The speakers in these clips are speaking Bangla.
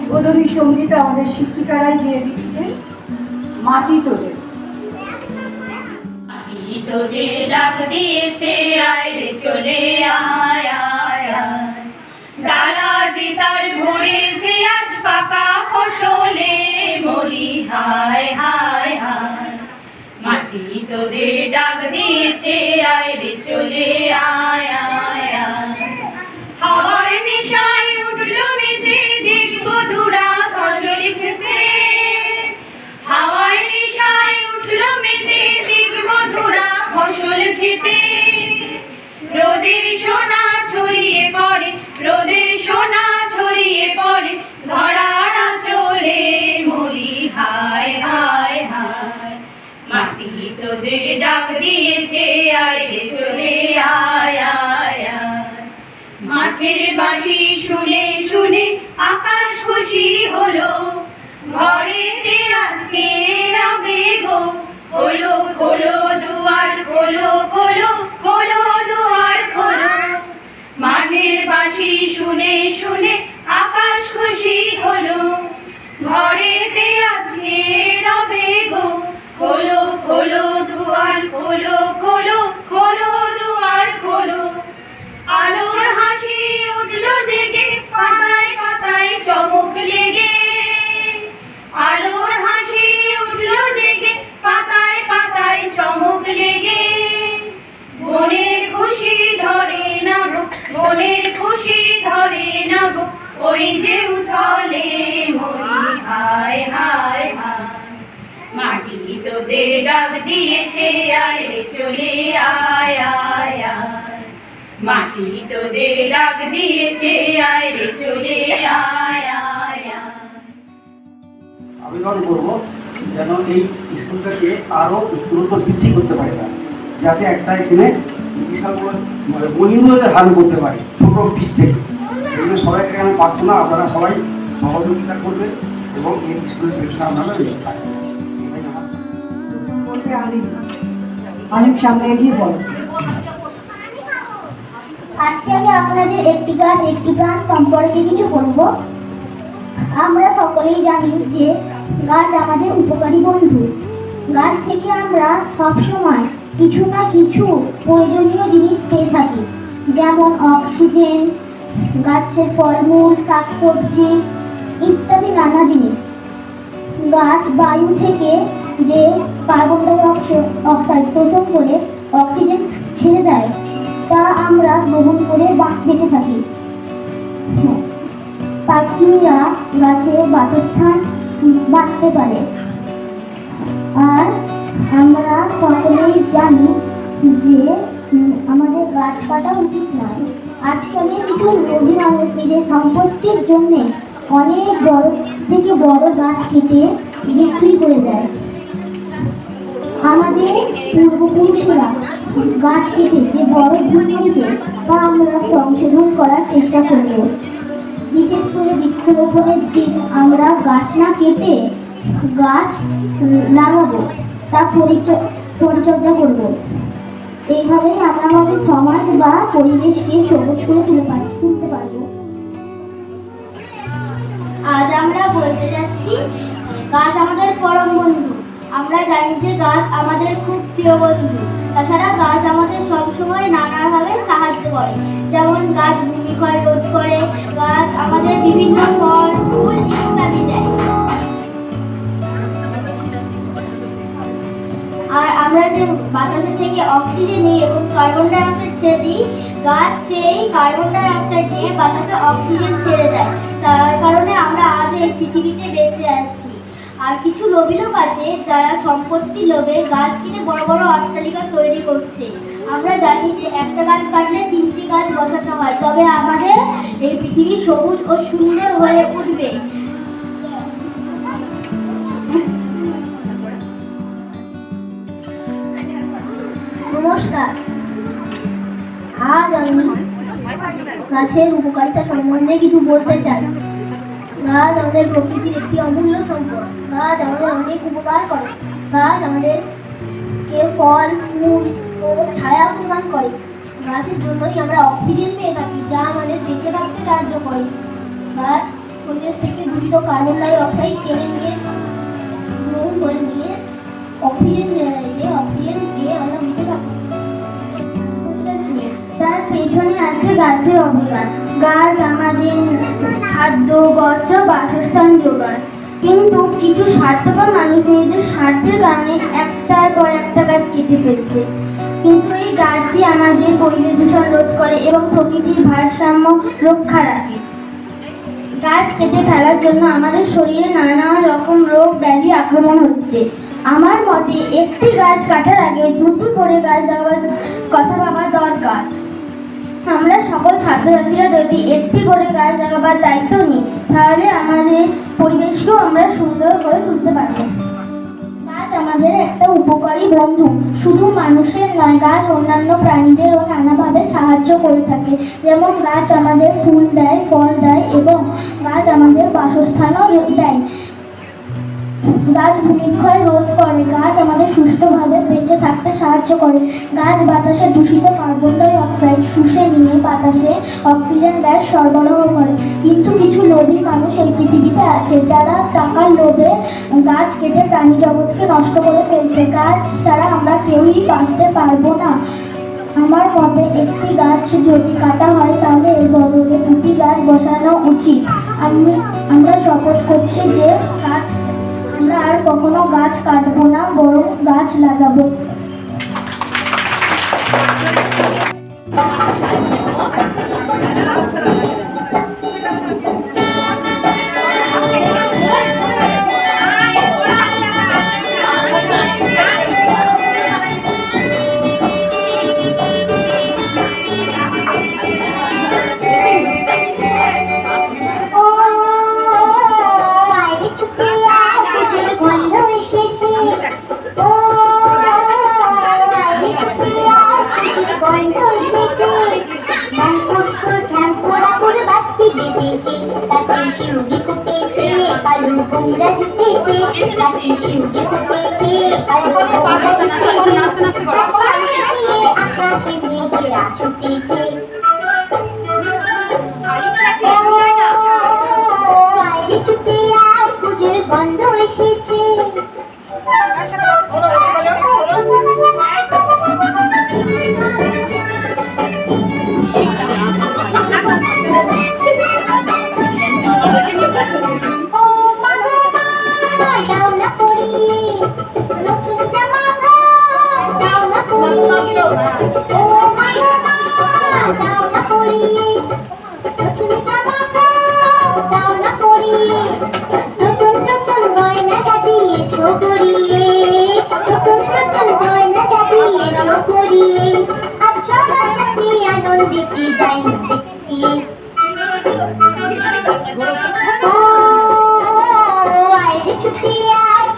উদ্বোধনী সঙ্গীত আমাদের শিক্ষিকারাই দিয়ে দিচ্ছেন। মাটি তোদের তোদের ডাক দিয়েছে, আয় রে চলে আয় আয় আয়। ডালাজি তার ভরেছে আজ পাকা ফসলে, মরি হায় হায় হায়। মাটি তোদের ডাক দিয়েছে, আয় রে চলে আয় আয় আয়। হাওয়ায় নিশায় উঠলো মেতে, দেখবো ধুরা ফসল খেতে। হাওয়ায় নিশায় উঠলো মেতে, দেখবো ধুরা ফসল খেতে। রোদের সোনা ছড়িয়ে পড়ে, রোদের সোনা ছড়িয়ে পড়ে ধরার আঁচলে, মরি হায় হায় হায়। মাটি তোদের ডাক দিয়েছে, আয় রে চলে আয় আয় আয়। মাঠের বাঁশি শুনে শুনে আকাশ খুশি হলো, ঘরেতে আজকে রাবে গো। খোলো খোলো দুয়ার খোলো, খোলো খোলো দুয়ার খোলো। মাঠের বাঁশি শুনে শুনে আকাশ খুশি হলো, ঘরেতে আজকে রবে গো। খোলো খোলো দুয়ার খোলো, খোলো খোলো দুয়ার খোলো। আলোর হাসি উঠলো জেগে, পাতায় পাতায় চমক লেগে। আলোর হাসি উঠলো জেগে, পাতায় পাতায় চমক লেগে। মনের খুশি ধরে না গো, মনের খুশি ধরে না গো, ওই যে উথলে, মরি হায় হায় হায়। মাটি তোদের ডাক দিয়েছে, আয় রে চলে আয় আয় আয়। মাটি তোদের ডাক দিয়েছে, আয় রে চলে আয় আয় আয়। আবেদন করবো যেন এই স্কুলটাকে আরো উন্নত বৃদ্ধি করতে পারে না, যাতে একটা এখানে বিশাল মানে বহির্মূল্যের হার করতে পারে ছোট ভিত থেকে। এই জন্য সবাইকে আমি প্রার্থনা, আপনারা সবাই সহযোগিতা করবেন এবং এই স্কুলের ব্যবসা আপনারা নিতে পারেন। আলিম সামনে এগিয়ে বলো। আজকে আমি আপনাদের একটি গাছ একটি প্রাণ সম্পর্কে কিছু বলবো। আমরা সকলেই জানি যে গাছ আমাদের উপকারী বন্ধু। গাছ থেকে আমরা সবসময় কিছু না কিছু প্রয়োজনীয় জিনিস পেয়ে থাকি, যেমন অক্সিজেন, গাছের ফলমূল, শাকসবজি ইত্যাদি নানা জিনিস। গাছ বায়ু থেকে যে কার্বন ডাই অক্সাইড শোষণ করে অক্সিজেন ছেড়ে দেয়, তা আমরা গ্রহণ করে বেঁচে থাকি। পাখিরা গাছে বাসস্থান বাঁধতে পারে। আর আমরা সকলেই জানি যে আমাদের গাছ কাটা উচিত নয়। আজকালের কিছু লোভী মানুষ নিজের সম্পত্তির জন্য অনেক বড় থেকে বড় গাছ কেটে বিক্রি করে দেয়। আমাদের পূর্বপুরুষরা গাছ কেটে যে বড় ভুল করেছে তা আমরা সংশোধন করার চেষ্টা করব। বিশেষ করে বৃক্ষরোপণের দিন আমরা গাছ না কেটে গাছ লাগাবো, তা পরিচর্যা করব। এইভাবেই আমরা আমাদের সমাজ বা পরিবেশকে সবুজ করে তুলতে পারবো। আজ আমরা বলতে যাচ্ছি গাছ আমাদের পরম বন্ধু। আমরা জানি যে গাছ আমাদের খুব প্রিয় বন্ধু। তাছাড়া গাছ আমাদের সবসময় নানাভাবে সাহায্য করে, যেমন গাছ ভূমিক্ষয় রোধ করে, গাছ আমাদের বিভিন্ন ফল ফুল ইত্যাদি দেয়। আর আমরা যে বাতাসের থেকে অক্সিজেন নিই এবং কার্বন ডাই অক্সাইড ছেড়ে দিই, গাছ সেই কার্বন ডাই অক্সাইড নিয়ে বাতাসে অক্সিজেন ছেড়ে দেয়। তার কারণে আমরা আজ এই পৃথিবীতে বেঁচে আছি। আর কিছু লোভী লোক আছে যারা সম্পত্তি লোভে গাছ কিনে বড় বড় অট্টালিকা তৈরি করছে। আমরা জানি যে একটা গাছ কাটলে 3টি গাছ বসাতে হয়, তবে আমাদের এই পৃথিবী সবুজ ও সুন্দর হয়ে উঠবে। নমস্কার, আজ আমি গাছের উপকারিতা সম্বন্ধে কিছু বলতে চাই। গাছ আমাদের প্রকৃতির একটি অমূল্য সম্পদ। গাছ আমাদের অনেক উপকার করে। গাছ আমাদেরকে ফল ফুল ও ছায়া প্রদান করে। গাছের জন্যই আমরা অক্সিজেন পেয়ে থাকি, যা আমাদের বেঁচে থাকতে সাহায্য করে। গাছ শরীর থেকে দূষিত কার্বন ডাই অক্সাইড টেনে নিয়ে গ্রহণ করে নিয়ে অক্সিজেন দিয়ে আমরা বেঁচে থাকি। তার পেছনে আছে গাছের অবদান। গাছ আমাদের খাদ্য, বস্ত্র, বাসস্থান যোগায়। কিন্তু কিছু স্বার্থপর মানুষ নিজেদের স্বার্থের কারণে একটার পর একটা গাছ কেটে ফেলছে। কিন্তু এই গাছই আমাদের পরিবেশ দূষণ রোধ করে এবং প্রকৃতির ভারসাম্য রক্ষা রাখে। গাছ কেটে ফেলার জন্য আমাদের শরীরে নানা রকম রোগ ব্যাধি আক্রমণ হচ্ছে। আমার মতে একটি গাছ কাটার আগে দুটি করে গাছ লাগাবার কথা ভাবা দরকার। আমরা সকল ছাত্রছাত্রীরা যদি একটি করে গাছ লাগাবার দায়িত্ব নিই, তাহলে আমাদের পরিবেশকেও আমরা সুন্দর করে তুলতে পারব। গাছ আমাদের একটা উপকারী বন্ধু। শুধু মানুষের নয়, গাছ অন্যান্য প্রাণীদেরও নানাভাবে সাহায্য করে থাকে। যেমন গাছ আমাদের ফুল দেয়, ফল দেয় এবং গাছ আমাদের বাসস্থানও দেয়। গাছ ভূমিক্ষয় রোধ করে। গাছ আমাদের সুস্থভাবে বেঁচে থাকতে সাহায্য করে। গাছ বাতাসে দূষিত কার্বন ডাই অক্সাইড শুষে নিয়ে বাতাসে অক্সিজেন গ্যাস সরবরাহ করে। কিন্তু কিছু লোভী মানুষ এই পৃথিবীতে আছে, যারা টাকার লোভে গাছ কেটে প্রাণী জগৎকে নষ্ট করে ফেলছে। গাছ ছাড়া আমরা কেউই বাঁচতে পারবো না। আমার মতে একটি গাছ যদি কাটা হয়, তাহলে এর বদলে দুটি গাছ বসানো উচিত। আমরা শপথ করছি যে আমরা আর কখনো গাছ কাটবো না, বরং গাছ লাগাবো। শিউলি ফুটেছে, কালো কুমড়া জিতেছে, গাছে শিউলি ফুটেছে, কালো কুমড়া জিতেছে, আকাশে মেঘেরা ছুটেছে। বাইরে ছুটে আয়, পুজোর গন্ধ এসেছে।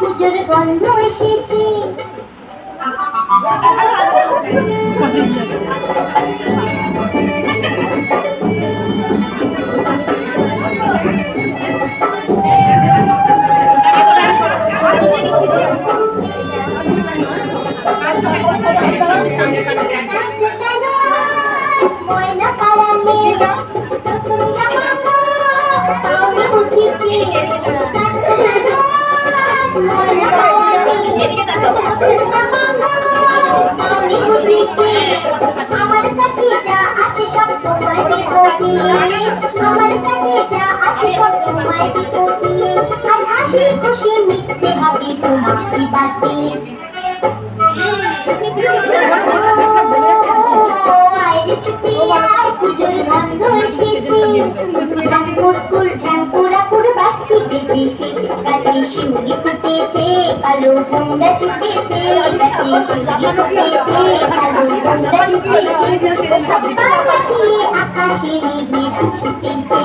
পুজোর গন্ধ এসেছে। ময়না কারণে তুমি জামাতে বুঝেছি। আমার কাছে যা আছে সব তোমায় বিপদে, আমার কাছে যা আছে সব তোমায় বিপদে, আর হাসি খুশি মিটতে হবে তোমাকে বাদে। পুজোর গন্ধ এসেছে, ফুল ঢ্যাঙ্কুরা পুরো বাস্তি বেঁচেছে, গাছে শিউলি ফুটেছে, কালো কুমড়া ফুটেছে, গাছে শিউলি ফুটেছে, কালো কুমড়া ফুটেছে, আকাশে মেঘে ছুটেছে।